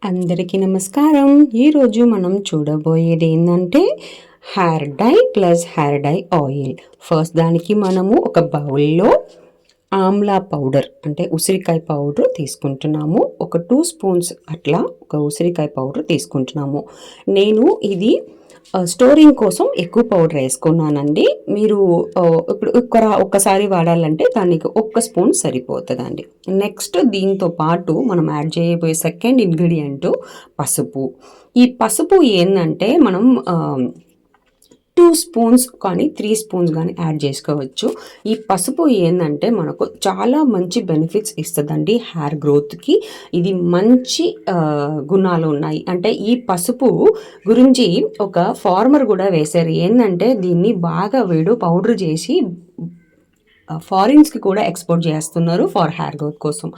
అందరికీ నమస్కారం. ఈరోజు మనం చూడబోయేది ఏంటంటే hair dye plus hair dye oil. First దానికి మనము ఒక బౌల్లో ఆమ్లా పౌడర్ అంటే ఉసిరికాయ పౌడర్ తీసుకుంటున్నాము. ఒక 2 స్పూన్స్ అట్లా ఒక ఉసిరికాయ పౌడర్ తీసుకుంటున్నాము. నేను ఇది స్టోరింగ్ కోసం ఎక్కువ పౌడర్ వేసుకున్నానండి. మీరు ఇప్పుడు ఒక్కసారి వాడాలంటే దానికి 1 స్పూన్ సరిపోతుందండి. నెక్స్ట్ దీంతో పాటు మనం యాడ్ చేయబోయే సెకండ్ ఇంగ్రీడియంట్ పసుపు. ఈ పసుపు ఏంటంటే మనం 2 స్పూన్స్ కానీ 3 స్పూన్స్ కానీ యాడ్ చేసుకోవచ్చు. ఈ పసుపు ఏంటంటే మనకు చాలా మంచి బెనిఫిట్స్ ఇస్తుందండి హెయిర్ గ్రోత్కి. ఇది మంచి గుణాలు ఉన్నాయి. అంటే ఈ పసుపు గురించి ఒక ఫార్మర్ కూడా వేశారు. ఏంటంటే దీన్ని బాగా వీడు పౌడర్ చేసి ఫారిన్స్కి కూడా ఎక్స్పోర్ట్ చేస్తున్నారు ఫర్ హెయిర్ గ్రోత్ కోసం.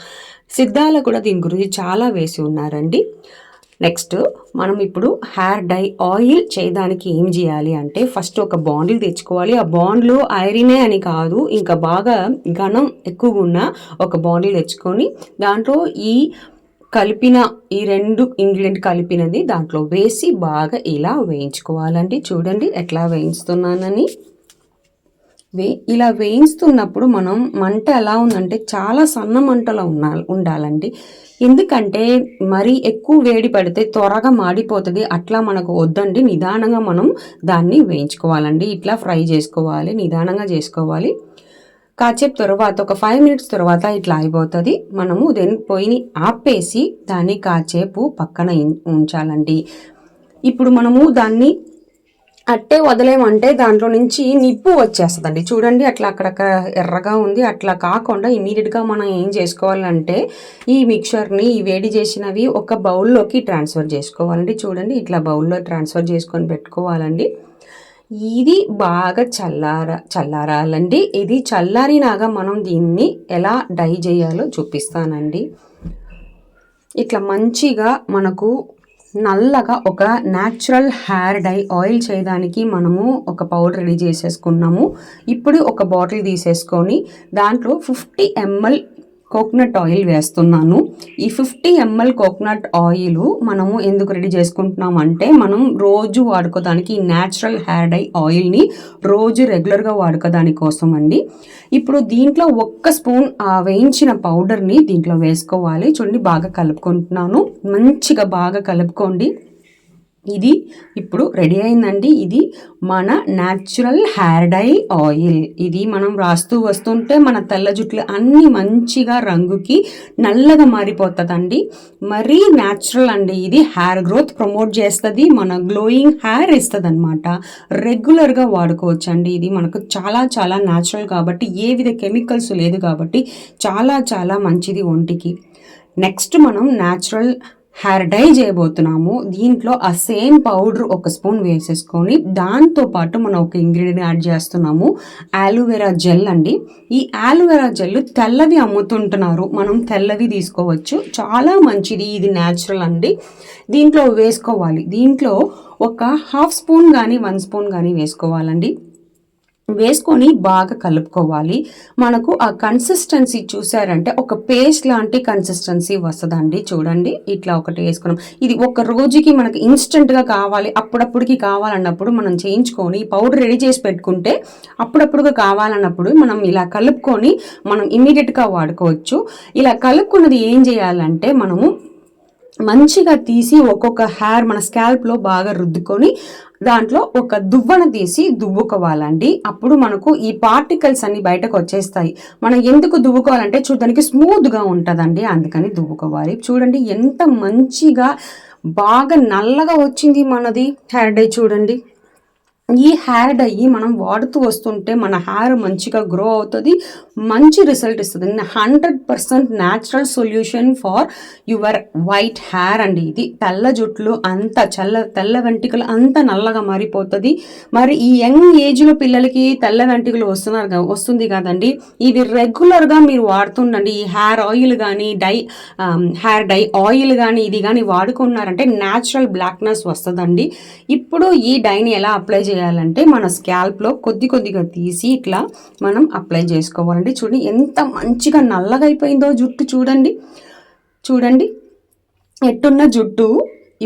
సిద్ధాల కూడా దీని గురించి చాలా వేసి ఉన్నారండి. నెక్స్ట్ మనం ఇప్పుడు హెయిర్ డై ఆయిల్ చేయడానికి ఏం చేయాలి అంటే ఫస్ట్ ఒక బాండిల్ తెచ్చుకోవాలి. ఆ బాండ్లో ఐరనే అని కాదు, ఇంకా బాగా ఘనం ఎక్కువగా ఉన్న ఒక బాండిల్ తెచ్చుకొని దాంట్లో ఈ కలిపిన ఈ 2 ఇంగ్రీడియంట్ కలిపినది దాంట్లో వేసి బాగా ఇలా వేయించుకోవాలండి. చూడండి ఎట్లా వేయిస్తున్నానని. ఇలా వేయిస్తున్నప్పుడు మనం మంట ఎలా ఉందంటే చాలా సన్న మంటలో ఉండాలండి. ఎందుకంటే మరీ ఎక్కువ వేడి పడితే త్వరగా మాడిపోతుంది. అట్లా మనకు వద్దండి. నిదానంగా మనం దాన్ని వేయించుకోవాలండి. ఇట్లా ఫ్రై చేసుకోవాలి, నిదానంగా చేసుకోవాలి. కాసేపు తర్వాత ఒక 5 మినిట్స్ తర్వాత ఇట్లా అయిపోతుంది. మనము పొయ్యిని ఆపేసి దాన్ని కాసేపు పక్కన ఉంచాలండి. ఇప్పుడు మనము దాన్ని అట్టే వదిలేమంటే దాంట్లో నుంచి నిప్పు వచ్చేస్తుందండి. చూడండి అట్లా అక్కడక్కడ ఎర్రగా ఉంది. అట్లా కాకుండా ఇమీడియట్గా మనం ఏం చేసుకోవాలంటే ఈ మిక్చర్ని ఈ వేడి చేసినవి ఒక బౌల్లోకి ట్రాన్స్ఫర్ చేసుకోవాలండి. చూడండి ఇట్లా బౌల్లో ట్రాన్స్ఫర్ చేసుకొని పెట్టుకోవాలండి. ఇది బాగా చల్లారాలండి. ఇది చల్లారినాగా మనం దీన్ని ఎలా డై చేయాలో చూపిస్తానండి. ఇట్లా మంచిగా మనకు నల్లగా ఒక న్యాచురల్ హెయిర్ డై ఆయిల్ చేయడానికి మనము ఒక పౌడర్ రెడీ చేసేసుకున్నాము. ఇప్పుడు ఒక బాటిల్ తీసేసుకొని దాంట్లో 50 ml కోకోనట్ ఆయిల్ వేస్తున్నాను. ఈ 50 ml కోకోనట్ ఆయిల్ మనము ఎందుకు రెడీ చేసుకుంటున్నాం అంటే మనం రోజు వాడుకోవడానికి న్యాచురల్ హెయిర్ డై ఆయిల్ని రోజు రెగ్యులర్గా వాడుకోదాని కోసం అండి. ఇప్పుడు దీంట్లో 1 స్పూన్ వేయించిన పౌడర్ని దీంట్లో వేసుకోవాలి. చూడండి బాగా కలుపుకుంటున్నాను. మంచిగా బాగా కలుపుకోండి. ఇది ఇప్పుడు రెడీ అయిందండి. ఇది మన న్యాచురల్ హెయిర్ డై ఆయిల్. ఇది మనం రాస్తూ వస్తుంటే మన తెల్ల జుట్లు అన్నీ మంచిగా రంగుకి నల్లగా మారిపోతుందండి. మరీ న్యాచురల్ అండి. ఇది హెయిర్ గ్రోత్ ప్రమోట్ చేస్తుంది, మన గ్లోయింగ్ హెయిర్ ఇస్తుంది అనమాట. రెగ్యులర్గా వాడుకోవచ్చు అండి. ఇది మనకు చాలా చాలా న్యాచురల్ కాబట్టి ఏ విధ కెమికల్స్ లేదు కాబట్టి చాలా చాలా మంచిది ఒంటికి. నెక్స్ట్ మనం న్యాచురల్ హెయిర్ డై చేయబోతున్నాము. దీంట్లో ఆ సేమ్ పౌడర్ 1 స్పూన్ వేసేసుకొని దాంతోపాటు మనం ఒక ఇంగ్రీడియంట్ యాడ్ చేస్తున్నాము, ఆలోవెరా జెల్ అండి. ఈ ఆలోవెరా జెల్ తెల్లవి అమ్ముతుంటున్నారు, మనం తెల్లవి తీసుకోవచ్చు. చాలా మంచిది, ఇది న్యాచురల్ అండి. దీంట్లో వేసుకోవాలి. దీంట్లో ఒక 1/2 స్పూన్ కానీ 1 స్పూన్ కానీ వేసుకోవాలండి. వేసుకొని బాగా కలుపుకోవాలి. మనకు ఆ కన్సిస్టెన్సీ చూసారంటే ఒక పేస్ట్ లాంటి కన్సిస్టెన్సీ వస్తుందండి. చూడండి ఇట్లా ఒకటి వేసుకున్నాం. ఇది ఒక రోజుకి మనకి ఇన్స్టెంట్గా కావాలి, అప్పుడప్పుడుకి కావాలన్నప్పుడు మనం చేయించుకొని పౌడర్ రెడీ చేసి పెట్టుకుంటే అప్పుడప్పుడుగా కావాలన్నప్పుడు మనం ఇలా కలుపుకొని మనం ఇమీడియట్గా వాడుకోవచ్చు. ఇలా కలుపుకున్నది ఏం చేయాలంటే మనము మంచిగా తీసి ఒక్కొక్క హెయిర్ మన స్కాల్ప్లో బాగా రుద్దుకొని దాంట్లో ఒక దువ్వన తీసి దువ్వుకోవాలండి. అప్పుడు మనకు ఈ పార్టికల్స్ అన్ని బయటకు వచ్చేస్తాయి. మనం ఎందుకు దువ్వుకోవాలంటే చూడడానికి స్మూత్గా ఉంటుందండి, అందుకని దువ్వుకోవాలి. చూడండి ఎంత మంచిగా బాగా నల్లగా వచ్చింది మనది హెయిర్ డై. చూడండి ఈ హెయిర్ డై మనం వాడుతూ వస్తుంటే మన హెయిర్ మంచిగా గ్రో అవుతుంది, మంచి రిజల్ట్ ఇస్తుంది. 100% natural solution for your white hair అండి. ఇది తెల్ల జుట్లు అంత తెల్ల వెంట్రుకలు అంత నల్లగా మారిపోతుంది. మరి ఈ యంగ్ ఏజ్లో పిల్లలకి తెల్ల వెంట్రుకలు వస్తుంది కదండి, ఇది రెగ్యులర్గా మీరు వాడుతుండండి. ఈ హెయిర్ ఆయిల్ కానీ హెయిర్ డై ఆయిల్ కానీ ఇది కానీ వాడుకున్నారంటే న్యాచురల్ బ్లాక్నెస్ వస్తుందండి. ఇప్పుడు ఈ డైని ఎలా అప్లై చేయాలంటే మన స్కాల్ప్లో కొద్దిగా తీసి ఇట్లా మనం అప్లై చేసుకోవాలండి. చూడండి ఎంత మంచిగా నల్లగా అయిపోయిందో జుట్టు. చూడండి ఎట్టున్న జుట్టు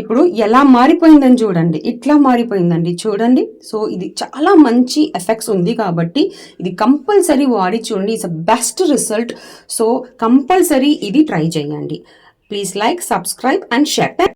ఇప్పుడు ఎలా మారిపోయిందని చూడండి, ఇట్లా మారిపోయిందండి చూడండి. సో ఇది చాలా మంచి ఎఫెక్ట్స్ ఉంది కాబట్టి ఇది కంపల్సరీ వాడి చూడండి. It's a best result. So compulsory ఇది ట్రై చేయండి. Please like, subscribe and share.